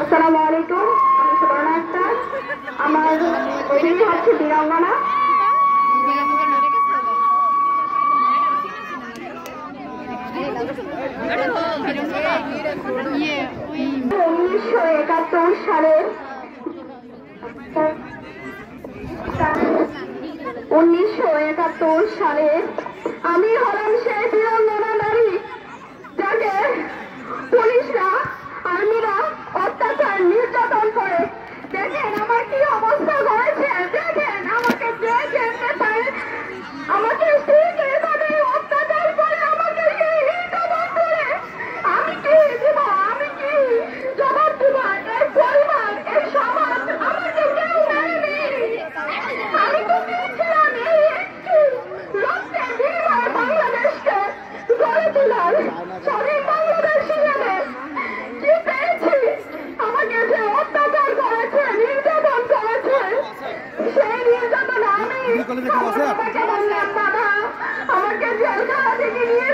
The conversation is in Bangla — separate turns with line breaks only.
আসসালামু আলাইকুম, আমি সুবর্ণা আক্তার। আমার এদিকে হচ্ছে বীরাঙ্গনা। 1971 সালে আমি হলাম সেই বীরাঙ্গনা নারী যাকে পুলিশরা আর্মিরা অত্যাচার নির্যাতন করে। দেখেন আমার কি অবস্থা হয়েছে, দেখেন আমাকে আমাকে অত্যাচার করে, আমাকে নির্যাতন করে। আমি কি দিব, আমি কি জবাব দিব? এই পরিবার, এই সমাজ আমাকে কেউ মেনেনি। আমি তো চেয়েছিলাম এই একটি রক্তের বিনিময়ে বাংলাদেশকে গড়ে তোলার, স্বাধীন বাংলাদেশ হিসেবে। কি পেয়েছি? আমাকে যে অত্যাচার করেছে, নির্যাতন করেছে, সেই নির্যাতন আমি আমাকে বললাম বাবা আমাকে জেলখানা থেকে নিয়ে